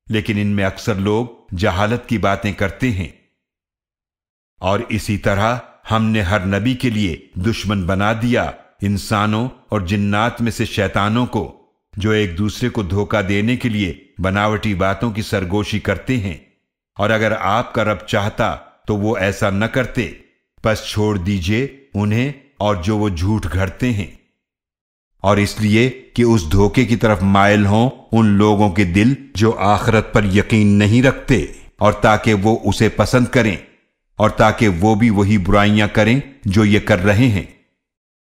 لیکن ان میں اکثر لوگ جہالت کی باتیں کرتے ہیں۔ اور اسی طرح ہم نے ہر نبی کے لیے دشمن بنا دیا انسانوں اور جنات میں سے شیطانوں کو، جو ایک دوسرے کو دھوکہ دینے کے لیے بناوٹی باتوں کی سرگوشی کرتے ہیں، اور اگر آپ کا رب چاہتا تو وہ ایسا نہ کرتے، پس چھوڑ دیجئے انہیں اور جو وہ جھوٹ گھڑتے ہیں۔ اور اس لیے کہ اس دھوکے کی طرف مائل ہوں ان لوگوں کے دل جو آخرت پر یقین نہیں رکھتے، اور تاکہ وہ اسے پسند کریں، اور تاکہ وہ بھی وہی برائیاں کریں جو یہ کر رہے ہیں۔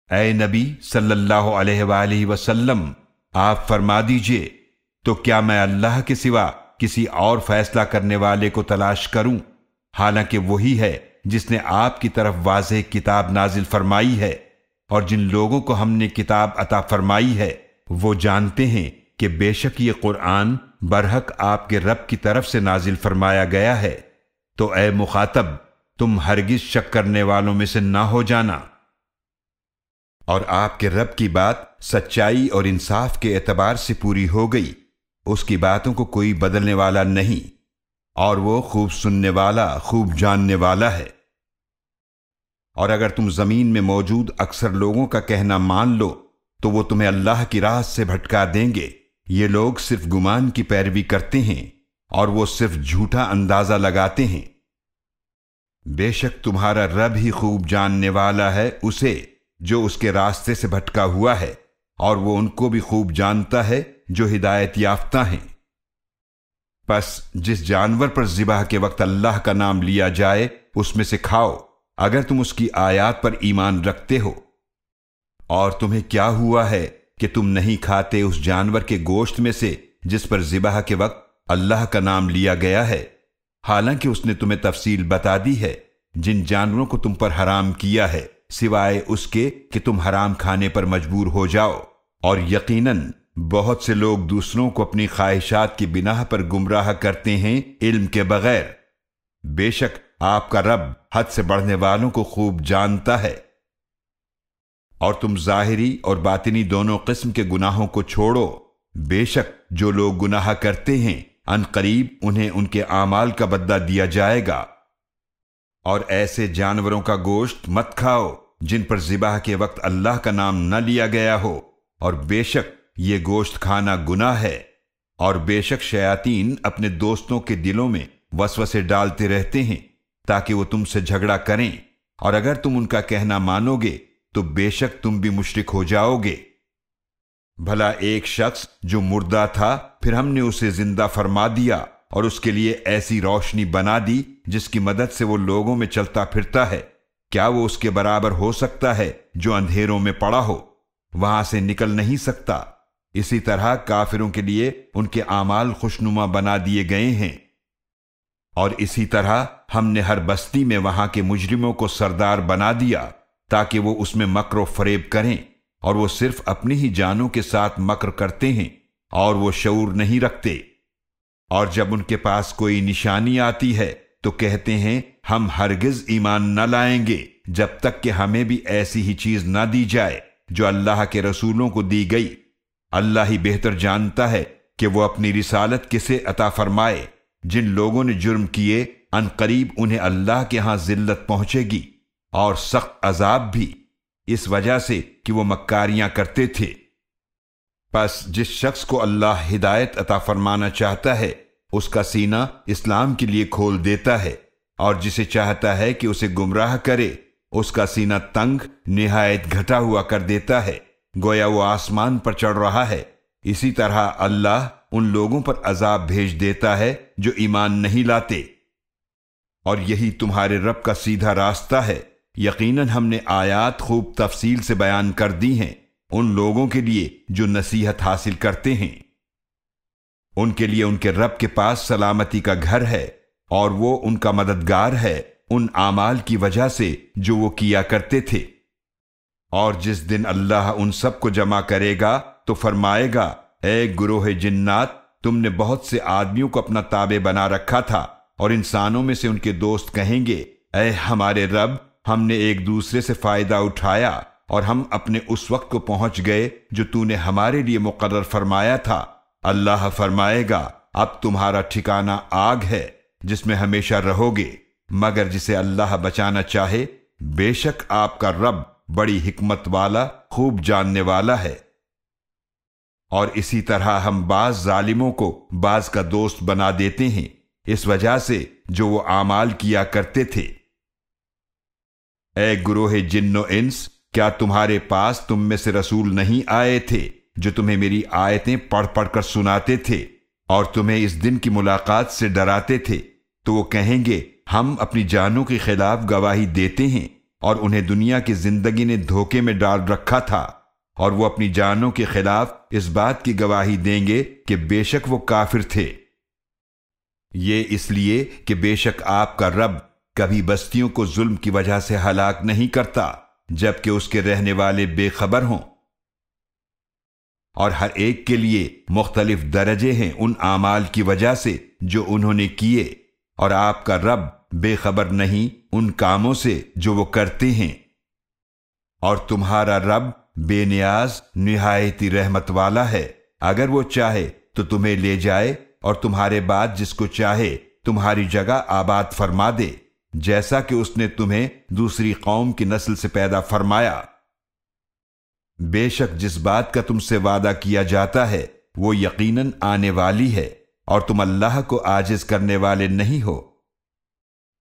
اے نبی صلی اللہ علیہ وآلہ وسلم، آپ فرما دیجئے تو کیا میں اللہ کے سوا کسی اور فیصلہ کرنے والے کو تلاش کروں، حالانکہ وہی ہے جس نے آپ کی طرف واضح کتاب نازل فرمائی ہے، اور جن لوگوں کو ہم نے کتاب عطا فرمائی ہے وہ جانتے ہیں کہ بے شک یہ قرآن برحق آپ کے رب کی طرف سے نازل فرمایا گیا ہے، تو اے مخاطب تم ہرگز شک کرنے والوں میں سے نہ ہو جانا۔ اور آپ کے رب کی بات سچائی اور انصاف کے اعتبار سے پوری ہو گئی، اس کی باتوں کو کوئی بدلنے والا نہیں، اور وہ خوب سننے والا خوب جاننے والا ہے۔ اور اگر تم زمین میں موجود اکثر لوگوں کا کہنا مان لو تو وہ تمہیں اللہ کی راہ سے بھٹکا دیں گے۔ یہ لوگ صرف گمان کی پیروی کرتے ہیں، اور وہ صرف جھوٹا اندازہ لگاتے ہیں۔ بے شک تمہارا رب ہی خوب جاننے والا ہے اسے جو اس کے راستے سے بھٹکا ہوا ہے، اور وہ ان کو بھی خوب جانتا ہے جو ہدایت یافتہ ہیں۔ پس جس جانور پر ذبح کے وقت اللہ کا نام لیا جائے اس میں سے کھاؤ اگر تم اس کی آیات پر ایمان رکھتے ہو۔ اور تمہیں کیا ہوا ہے کہ تم نہیں کھاتے اس جانور کے گوشت میں سے جس پر ذبح کے وقت اللہ کا نام لیا گیا ہے، حالانکہ اس نے تمہیں تفصیل بتا دی ہے جن جانوروں کو تم پر حرام کیا ہے، سوائے اس کے کہ تم حرام کھانے پر مجبور ہو جاؤ۔ اور یقیناً بہت سے لوگ دوسروں کو اپنی خواہشات کی بنا پر گمراہ کرتے ہیں علم کے بغیر۔ بے شک آپ کا رب حد سے بڑھنے والوں کو خوب جانتا ہے۔ اور تم ظاہری اور باطنی دونوں قسم کے گناہوں کو چھوڑو، بے شک جو لوگ گناہ کرتے ہیں ان قریب انہیں ان کے اعمال کا بدلہ دیا جائے گا۔ اور ایسے جانوروں کا گوشت مت کھاؤ جن پر ذبح کے وقت اللہ کا نام نہ لیا گیا ہو، اور بے شک یہ گوشت کھانا گناہ ہے، اور بے شک شیاطین اپنے دوستوں کے دلوں میں وسوسے ڈالتے رہتے ہیں تاکہ وہ تم سے جھگڑا کریں، اور اگر تم ان کا کہنا مانو گے تو بے شک تم بھی مشرک ہو جاؤ گے۔ بھلا ایک شخص جو مردہ تھا پھر ہم نے اسے زندہ فرما دیا اور اس کے لیے ایسی روشنی بنا دی جس کی مدد سے وہ لوگوں میں چلتا پھرتا ہے، کیا وہ اس کے برابر ہو سکتا ہے جو اندھیروں میں پڑا ہو، وہاں سے نکل نہیں سکتا؟ اسی طرح کافروں کے لیے ان کے اعمال خوشنما بنا دیے گئے ہیں، اور اسی طرح ہم نے ہر بستی میں وہاں کے مجرموں کو سردار بنا دیا تاکہ وہ اس میں مکر و فریب کریں، اور وہ صرف اپنی ہی جانوں کے ساتھ مکر کرتے ہیں اور وہ شعور نہیں رکھتے۔ اور جب ان کے پاس کوئی نشانی آتی ہے تو کہتے ہیں ہم ہرگز ایمان نہ لائیں گے جب تک کہ ہمیں بھی ایسی ہی چیز نہ دی جائے جو اللہ کے رسولوں کو دی گئی۔ اللہ ہی بہتر جانتا ہے کہ وہ اپنی رسالت کسے عطا فرمائے۔ جن لوگوں نے جرم کیے ان قریب انہیں اللہ کے ہاں ذلت پہنچے گی اور سخت عذاب بھی، اس وجہ سے کہ وہ مکاریاں کرتے تھے۔ پس جس شخص کو اللہ ہدایت عطا فرمانا چاہتا ہے اس کا سینہ اسلام کے لیے کھول دیتا ہے، اور جسے چاہتا ہے کہ اسے گمراہ کرے اس کا سینہ تنگ نہایت گھٹا ہوا کر دیتا ہے، گویا وہ آسمان پر چڑھ رہا ہے۔ اسی طرح اللہ ان لوگوں پر عذاب بھیج دیتا ہے جو ایمان نہیں لاتے۔ اور یہی تمہارے رب کا سیدھا راستہ ہے، یقیناً ہم نے آیات خوب تفصیل سے بیان کر دی ہیں ان لوگوں کے لیے جو نصیحت حاصل کرتے ہیں۔ ان کے لیے ان کے رب کے پاس سلامتی کا گھر ہے، اور وہ ان کا مددگار ہے ان اعمال کی وجہ سے جو وہ کیا کرتے تھے۔ اور جس دن اللہ ان سب کو جمع کرے گا تو فرمائے گا، اے گروہ جنات، تم نے بہت سے آدمیوں کو اپنا تابع بنا رکھا تھا، اور انسانوں میں سے ان کے دوست کہیں گے، اے ہمارے رب، ہم نے ایک دوسرے سے فائدہ اٹھایا اور ہم اپنے اس وقت کو پہنچ گئے جو تو نے ہمارے لیے مقرر فرمایا تھا۔ اللہ فرمائے گا، اب تمہارا ٹھکانہ آگ ہے جس میں ہمیشہ رہو گے، مگر جسے اللہ بچانا چاہے، بے شک آپ کا رب بڑی حکمت والا خوب جاننے والا ہے۔ اور اسی طرح ہم بعض ظالموں کو بعض کا دوست بنا دیتے ہیں اس وجہ سے جو وہ اعمال کیا کرتے تھے۔ اے گروہ جن و انس، کیا تمہارے پاس تم میں سے رسول نہیں آئے تھے جو تمہیں میری آیتیں پڑھ پڑھ کر سناتے تھے اور تمہیں اس دن کی ملاقات سے ڈراتے تھے؟ تو وہ کہیں گے ہم اپنی جانوں کے خلاف گواہی دیتے ہیں، اور انہیں دنیا کی زندگی نے دھوکے میں ڈال رکھا تھا، اور وہ اپنی جانوں کے خلاف اس بات کی گواہی دیں گے کہ بے شک وہ کافر تھے۔ یہ اس لیے کہ بے شک آپ کا رب کبھی بستیوں کو ظلم کی وجہ سے ہلاک نہیں کرتا جبکہ اس کے رہنے والے بے خبر ہوں، اور ہر ایک کے لیے مختلف درجے ہیں ان اعمال کی وجہ سے جو انہوں نے کیے، اور آپ کا رب بے خبر نہیں ان کاموں سے جو وہ کرتے ہیں۔ اور تمہارا رب بے نیاز نہایت رحمت والا ہے، اگر وہ چاہے تو تمہیں لے جائے اور تمہارے بعد جس کو چاہے تمہاری جگہ آباد فرما دے، جیسا کہ اس نے تمہیں دوسری قوم کی نسل سے پیدا فرمایا۔ بے شک جس بات کا تم سے وعدہ کیا جاتا ہے وہ یقیناً آنے والی ہے، اور تم اللہ کو عاجز کرنے والے نہیں ہو۔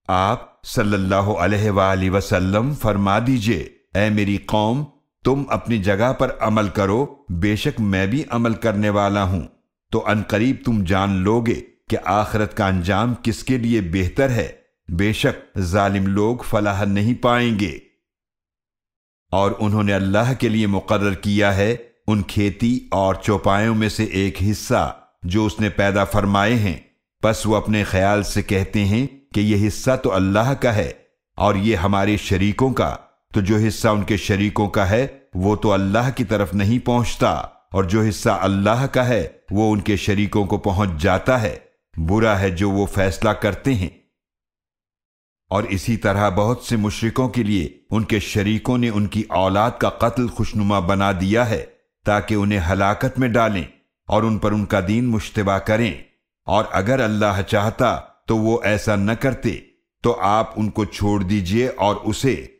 آپ صلی اللہ علیہ وآلہ وسلم فرما دیجئے، اے میری قوم، تم اپنی جگہ پر عمل کرو، بے شک میں بھی عمل کرنے والا ہوں، تو ان قریب تم جان لوگے کہ آخرت کا انجام کس کے لیے بہتر ہے، بے شک ظالم لوگ فلاح نہیں پائیں گے۔ اور انہوں نے اللہ کے لیے مقرر کیا ہے ان کھیتی اور چوپایوں میں سے ایک حصہ جو اس نے پیدا فرمائے ہیں، پس وہ اپنے خیال سے کہتے ہیں کہ یہ حصہ تو اللہ کا ہے اور یہ ہمارے شریکوں کا، تو جو حصہ ان کے شریکوں کا ہے وہ تو اللہ کی طرف نہیں پہنچتا، اور جو حصہ اللہ کا ہے وہ ان کے شریکوں کو پہنچ جاتا ہے۔ برا ہے جو وہ فیصلہ کرتے ہیں۔ اور اسی طرح بہت سے مشرکوں کے لیے ان کے شریکوں نے ان کی اولاد کا قتل خوشنما بنا دیا ہے تاکہ انہیں ہلاکت میں ڈالیں اور ان پر ان کا دین مشتبہ کریں، اور اگر اللہ چاہتا تو وہ ایسا نہ کرتے۔ تو آپ ان کو چھوڑ دیجئے اور اسے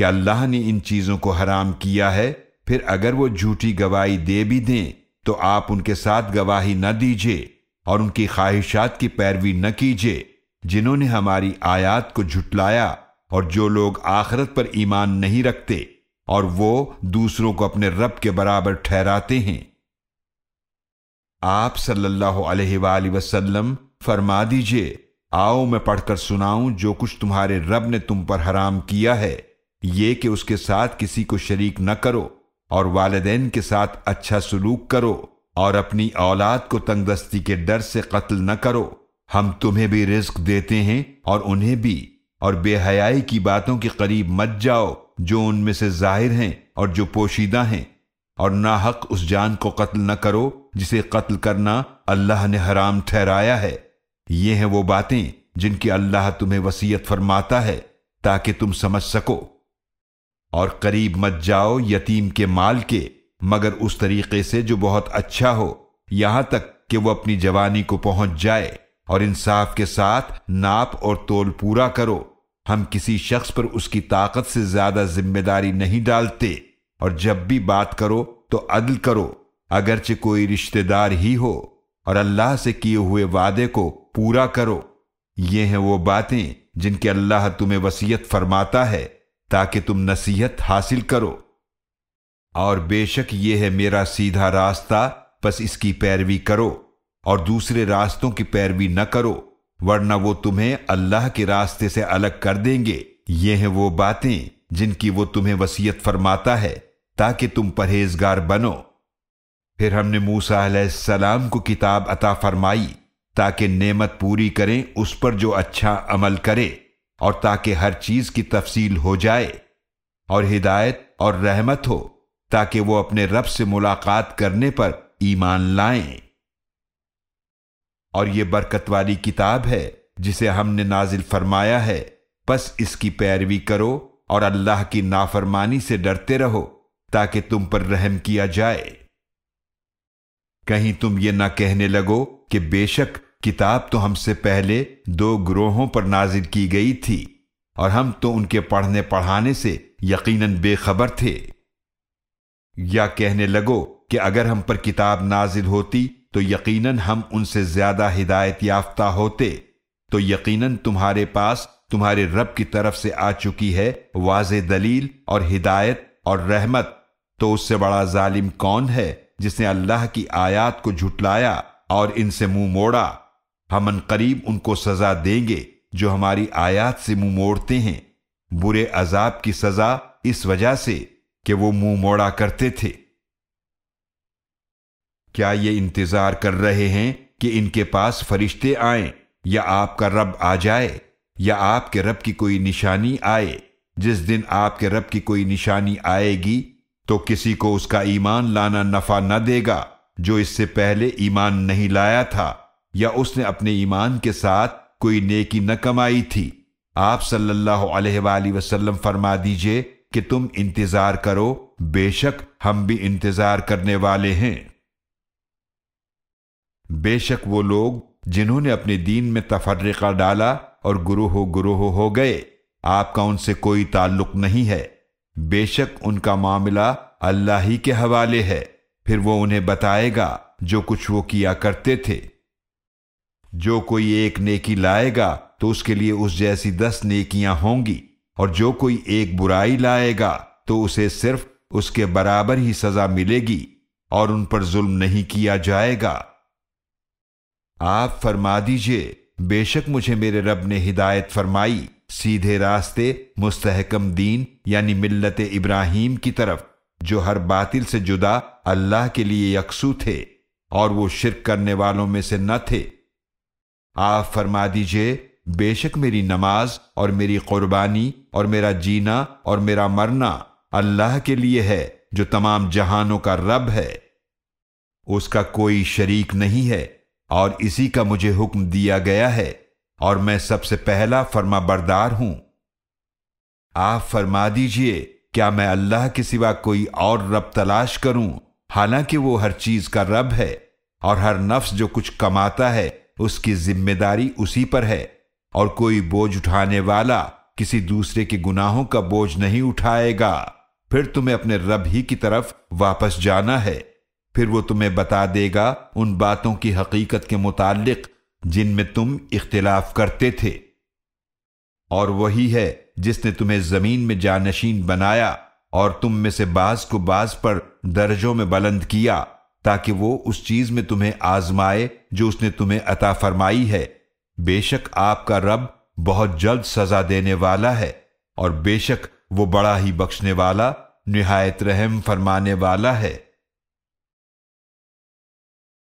کہ اللہ نے ان چیزوں کو حرام کیا ہے، پھر اگر وہ جھوٹی گواہی دے بھی دیں تو آپ ان کے ساتھ گواہی نہ دیجیے اور ان کی خواہشات کی پیروی نہ کیجیے جنہوں نے ہماری آیات کو جھٹلایا، اور جو لوگ آخرت پر ایمان نہیں رکھتے اور وہ دوسروں کو اپنے رب کے برابر ٹھہراتے ہیں۔ آپ صلی اللہ علیہ وآلہ وسلم فرما دیجئے، آؤ میں پڑھ کر سناؤں جو کچھ تمہارے رب نے تم پر حرام کیا ہے، یہ کہ اس کے ساتھ کسی کو شریک نہ کرو اور والدین کے ساتھ اچھا سلوک کرو اور اپنی اولاد کو تنگ دستی کے ڈر سے قتل نہ کرو۔ ہم تمہیں بھی رزق دیتے ہیں اور انہیں بھی، اور بے حیائی کی باتوں کے قریب مت جاؤ جو ان میں سے ظاہر ہیں اور جو پوشیدہ ہیں، اور ناحق اس جان کو قتل نہ کرو جسے قتل کرنا اللہ نے حرام ٹھہرایا ہے۔ یہ ہیں وہ باتیں جن کی اللہ تمہیں وصیت فرماتا ہے تاکہ تم سمجھ سکو۔ اور قریب مت جاؤ یتیم کے مال کے مگر اس طریقے سے جو بہت اچھا ہو، یہاں تک کہ وہ اپنی جوانی کو پہنچ جائے، اور انصاف کے ساتھ ناپ اور تول پورا کرو۔ ہم کسی شخص پر اس کی طاقت سے زیادہ ذمہ داری نہیں ڈالتے، اور جب بھی بات کرو تو عدل کرو، اگرچہ کوئی رشتہ دار ہی ہو، اور اللہ سے کیے ہوئے وعدے کو پورا کرو۔ یہ ہیں وہ باتیں جن کے اللہ تمہیں وصیت فرماتا ہے تاکہ تم نصیحت حاصل کرو۔ اور بے شک یہ ہے میرا سیدھا راستہ، پس اس کی پیروی کرو اور دوسرے راستوں کی پیروی نہ کرو، ورنہ وہ تمہیں اللہ کے راستے سے الگ کر دیں گے۔ یہ ہیں وہ باتیں جن کی وہ تمہیں وصیت فرماتا ہے تاکہ تم پرہیزگار بنو۔ پھر ہم نے موسیٰ علیہ السلام کو کتاب عطا فرمائی تاکہ نعمت پوری کریں اس پر جو اچھا عمل کرے، اور تاکہ ہر چیز کی تفصیل ہو جائے، اور ہدایت اور رحمت ہو تاکہ وہ اپنے رب سے ملاقات کرنے پر ایمان لائیں۔ اور یہ برکت والی کتاب ہے جسے ہم نے نازل فرمایا ہے، پس اس کی پیروی کرو اور اللہ کی نافرمانی سے ڈرتے رہو تاکہ تم پر رحم کیا جائے۔ کہیں تم یہ نہ کہنے لگو کہ بے شک کتاب تو ہم سے پہلے 2 گروہوں پر نازل کی گئی تھی، اور ہم تو ان کے پڑھنے پڑھانے سے یقیناً بے خبر تھے۔ یا کہنے لگو کہ اگر ہم پر کتاب نازل ہوتی تو یقیناً ہم ان سے زیادہ ہدایت یافتہ ہوتے، تو یقیناً تمہارے پاس تمہارے رب کی طرف سے آ چکی ہے واضح دلیل اور ہدایت اور رحمت، تو اس سے بڑا ظالم کون ہے جس نے اللہ کی آیات کو جھٹلایا اور ان سے منہ موڑا۔ ہم ان قریب ان کو سزا دیں گے جو ہماری آیات سے منہ موڑتے ہیں، برے عذاب کی سزا اس وجہ سے کہ وہ منہ موڑا کرتے تھے۔ کیا یہ انتظار کر رہے ہیں کہ ان کے پاس فرشتے آئیں، یا آپ کا رب آ جائے، یا آپ کے رب کی کوئی نشانی آئے؟ جس دن آپ کے رب کی کوئی نشانی آئے گی تو کسی کو اس کا ایمان لانا نفع نہ دے گا جو اس سے پہلے ایمان نہیں لایا تھا، یا اس نے اپنے ایمان کے ساتھ کوئی نیکی نہ کمائی تھی۔ آپ صلی اللہ علیہ وآلہ وسلم فرما دیجئے کہ تم انتظار کرو، بے شک ہم بھی انتظار کرنے والے ہیں۔ بے شک وہ لوگ جنہوں نے اپنے دین میں تفرقہ ڈالا اور گروہ ہو گئے، آپ کا ان سے کوئی تعلق نہیں ہے، بے شک ان کا معاملہ اللہ ہی کے حوالے ہے، پھر وہ انہیں بتائے گا جو کچھ وہ کیا کرتے تھے۔ جو کوئی ایک نیکی لائے گا تو اس کے لیے اس جیسی 10 نیکیاں ہوں گی، اور جو کوئی ایک برائی لائے گا تو اسے صرف اس کے برابر ہی سزا ملے گی، اور ان پر ظلم نہیں کیا جائے گا۔ آپ فرما دیجئے، بے شک مجھے میرے رب نے ہدایت فرمائی سیدھے راستے، مستحکم دین یعنی ملت ابراہیم کی طرف، جو ہر باطل سے جدا اللہ کے لیے یکسو تھے اور وہ شرک کرنے والوں میں سے نہ تھے۔ آپ فرما دیجئے، بے شک میری نماز اور میری قربانی اور میرا جینا اور میرا مرنا اللہ کے لیے ہے جو تمام جہانوں کا رب ہے، اس کا کوئی شریک نہیں ہے، اور اسی کا مجھے حکم دیا گیا ہے، اور میں سب سے پہلا فرما بردار ہوں۔ آپ فرما دیجئے، کیا میں اللہ کے سوا کوئی اور رب تلاش کروں، حالانکہ وہ ہر چیز کا رب ہے، اور ہر نفس جو کچھ کماتا ہے اس کی ذمہ داری اسی پر ہے، اور کوئی بوجھ اٹھانے والا کسی دوسرے کے گناہوں کا بوجھ نہیں اٹھائے گا۔ پھر تمہیں اپنے رب ہی کی طرف واپس جانا ہے، پھر وہ تمہیں بتا دے گا ان باتوں کی حقیقت کے متعلق جن میں تم اختلاف کرتے تھے۔ اور وہی ہے جس نے تمہیں زمین میں جانشین بنایا اور تم میں سے بعض کو بعض پر درجوں میں بلند کیا تاکہ وہ اس چیز میں تمہیں آزمائے جو اس نے تمہیں عطا فرمائی ہے۔ بے شک آپ کا رب بہت جلد سزا دینے والا ہے، اور بے شک وہ بڑا ہی بخشنے والا، نہایت رحم فرمانے والا ہے۔